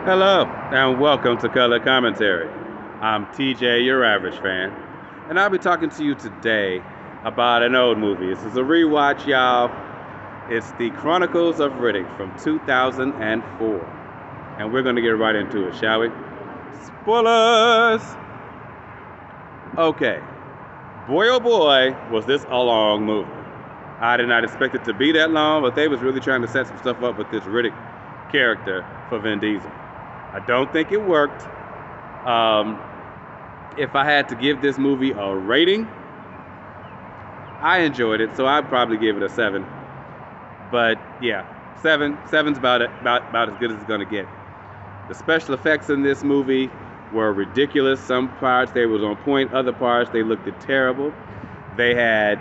Hello, and welcome to Color Commentary. I'm TJ, your average fan, and I'll be talking to you today about an old movie. This is a rewatch, y'all. It's the Chronicles of Riddick from 2004. And we're going to get right into it, shall we? Spoilers! Okay, boy oh boy, was this a long movie. I did not expect it to be that long, but they was really trying to set some stuff up with this Riddick character for Vin Diesel. I don't think it worked. If I had to give this movie a rating, I enjoyed it, so I'd probably give it a 7. But yeah, 7. 7's about as good as it's gonna get. The special effects in this movie were ridiculous. Some parts they was on point, other parts they looked terrible. They had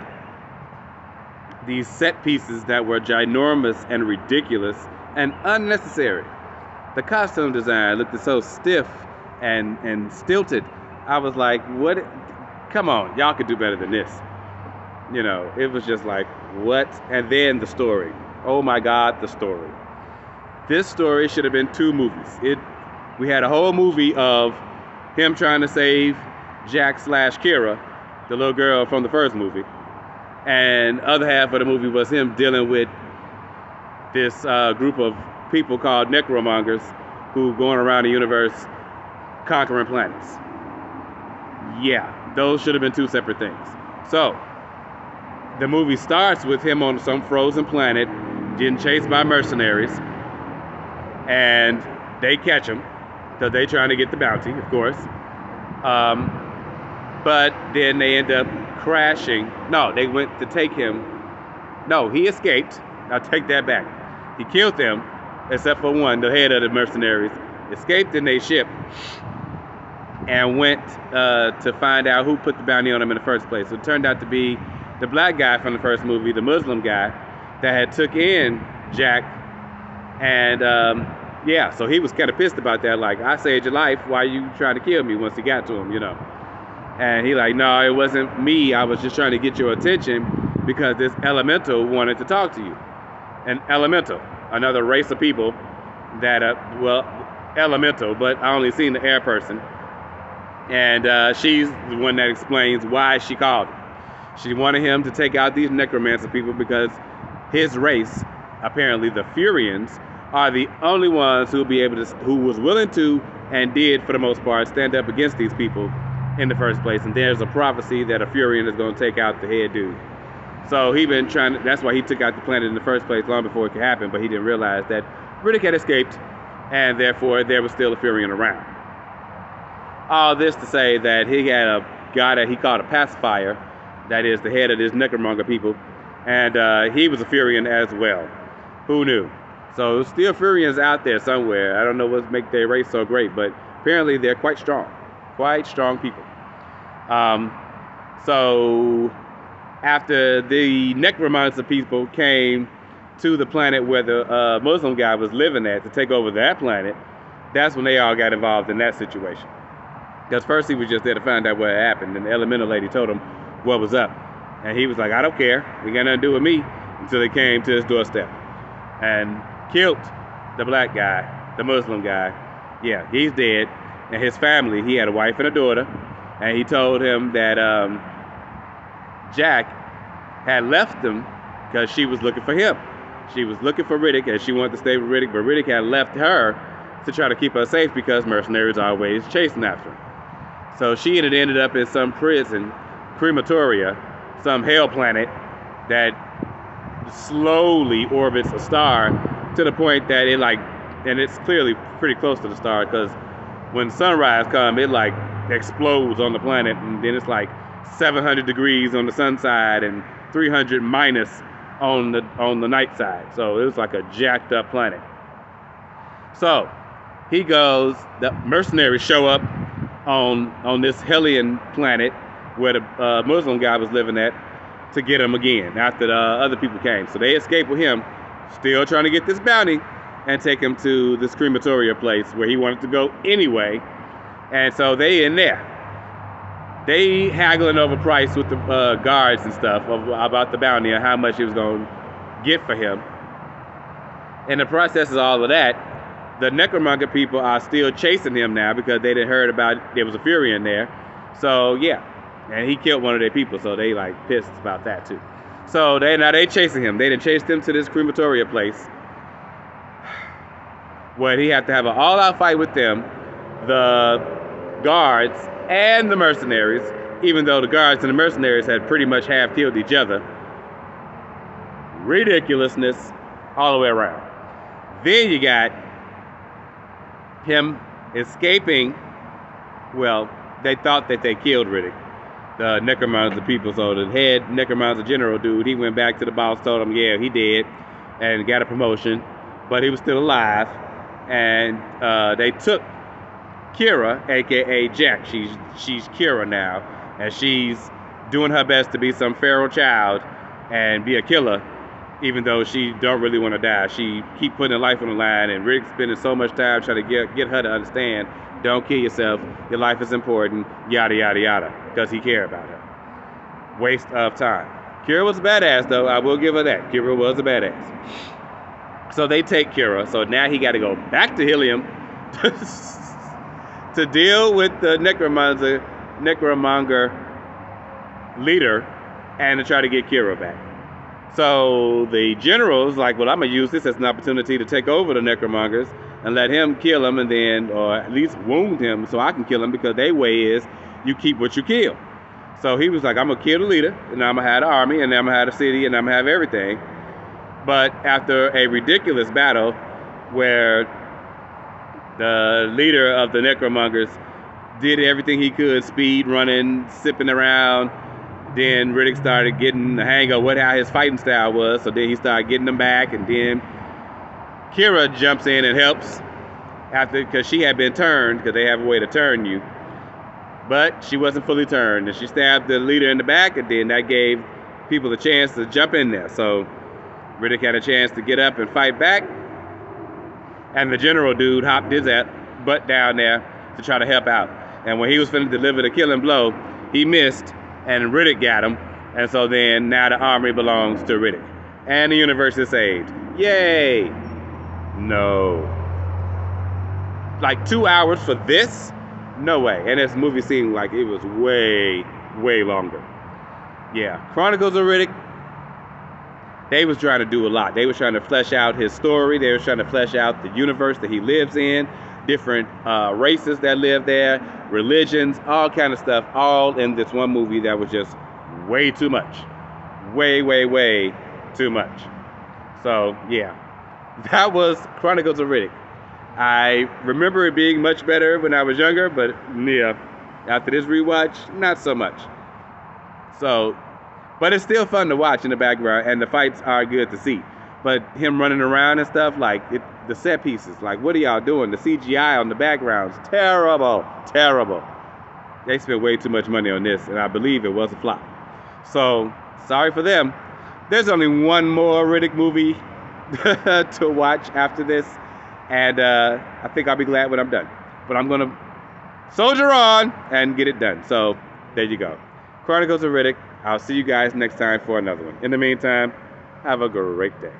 these set pieces that were ginormous and ridiculous and unnecessary. The costume design looked so stiff and stilted. I was like, what? Come on, y'all could do better than this. You know, it was just like, what? And then the story. Oh my God, the story. This story should have been 2 movies. We had a whole movie of him trying to save Jack / Kira, the little girl from the first movie. And the other half of the movie was him dealing with this group of people called necromongers who going around the universe conquering planets. Yeah, those should have been 2 separate things. So, the movie starts with him on some frozen planet getting chased by mercenaries, and they catch him because they trying to get the bounty, of course. But then they end up crashing. No, they went to take him. No, he escaped. I'll take that back. He killed them, except for one, the head of the mercenaries, escaped in their ship and went to find out who put the bounty on him in the first place. So it turned out to be the black guy from the first movie, the Muslim guy, that had took in Jack. And yeah, so he was kind of pissed about that. Like, I saved your life. Why are you trying to kill me once he got to him, you know? And he like, no, it wasn't me. I was just trying to get your attention because this elemental wanted to talk to you. An elemental, another race of people that, elemental, but I only seen the air person. And she's the one that explains why she called him. She wanted him to take out these necromancer people because his race, apparently the Furians, are the only ones who was willing to and did for the most part stand up against these people in the first place. And there's a prophecy that a Furian is going to take out the head dude. So he been trying. That's why he took out the planet in the first place long before it could happen. But he didn't realize that Riddick had escaped, and therefore there was still a Furian around. All this to say that he had a guy that he called a pacifier, that is the head of this necromonger people, and he was a Furian as well. Who knew? So still Furians out there somewhere. I don't know what make their race so great, but apparently they're quite strong people. So after the necromancer people came to the planet where the Muslim guy was living at to take over that planet, that's when they all got involved in that situation. Because first he was just there to find out what had happened, and the elemental lady told him what was up. And he was like, I don't care, it got nothing to do with me, until they came to his doorstep and killed the black guy, the Muslim guy. Yeah, he's dead. And his family, he had a wife and a daughter, and he told him that Jack had left him because she was looking for him. She was looking for Riddick, and she wanted to stay with Riddick, but Riddick had left her to try to keep her safe because mercenaries are always chasing after her. So she had ended up in some prison, crematoria, some hell planet that slowly orbits a star to the point that it and it's clearly pretty close to the star because when sunrise comes, it like explodes on the planet, and then it's like 700 degrees on the sun side and 300 minus on the night side. So it was like a jacked up planet. So he goes, the mercenaries show up on this Hellion planet where the Muslim guy was living at to get him again after the other people came. So they escape with him, still trying to get this bounty and take him to this crematoria place where he wanted to go anyway. And so they in there. They haggling over price with the guards and stuff about the bounty and how much he was going to get for him. In the process of all of that, the Necromonger people are still chasing him now because they didn't heard about there was a Fury in there. So yeah, and he killed one of their people, so they like pissed about that too. So they chasing him. They done chased him to this crematoria place where he had to have an all-out fight with them, the guards and the mercenaries, even though the guards and the mercenaries had pretty much half killed each other. Ridiculousness all the way around. Then you got him escaping. Well, they thought that they killed Riddick, the Necromancer people. So the head Necromancer general dude, he went back to the boss, told him, yeah, he did, and got a promotion, but he was still alive. And they took Kira, aka Jack. She's Kira now, and she's doing her best to be some feral child and be a killer, even though she don't really want to die. She keep putting her life on the line, and Rick's spending so much time trying to get her to understand, don't kill yourself, your life is important, yada yada yada, because he cared about her. Waste of time. Kira was a badass though, I will give her that. Kira was a badass. So they take Kira, so now he got to go back to Helium to deal with the Necromonger leader and to try to get Kira back. So the general's like, well, I'm going to use this as an opportunity to take over the Necromongers and let him kill him, and then, or at least wound him so I can kill him, because their way is you keep what you kill. So he was like, I'm going to kill the leader, and I'm going to have the army, and then I'm going to have the city, and I'm going to have everything. But after a ridiculous battle where the leader of the Necromongers did everything he could, speed running, sipping around, then Riddick started getting the hang of how his fighting style was, so then he started getting them back, and then Kira jumps in and helps because she had been turned, because they have a way to turn you, but she wasn't fully turned, and she stabbed the leader in the back, and then that gave people the chance to jump in there. So Riddick had a chance to get up and fight back, and the general dude hopped his butt down there to try to help out. And when he was finna deliver the killing blow, he missed, and Riddick got him. And so then now the army belongs to Riddick, and the universe is saved. Yay! No. Like 2 hours for this? No way. And this movie seemed like it was way, way longer. Yeah, Chronicles of Riddick, they was trying to do a lot. They was trying to flesh out his story. They was trying to flesh out the universe that he lives in, different races that live there, religions, all kind of stuff, all in this one movie that was just way too much. Way, way, way too much. So, yeah, that was Chronicles of Riddick. I remember it being much better when I was younger, but yeah, after this rewatch, not so much. So, but it's still fun to watch in the background, and the fights are good to see. But him running around and stuff, like the set pieces, like what are y'all doing? The CGI on the background's terrible, terrible. They spent way too much money on this, and I believe it was a flop. So, sorry for them. There's only one more Riddick movie to watch after this, and I think I'll be glad when I'm done. But I'm gonna soldier on and get it done. So, there you go. Chronicles of Riddick. I'll see you guys next time for another one. In the meantime, have a great day.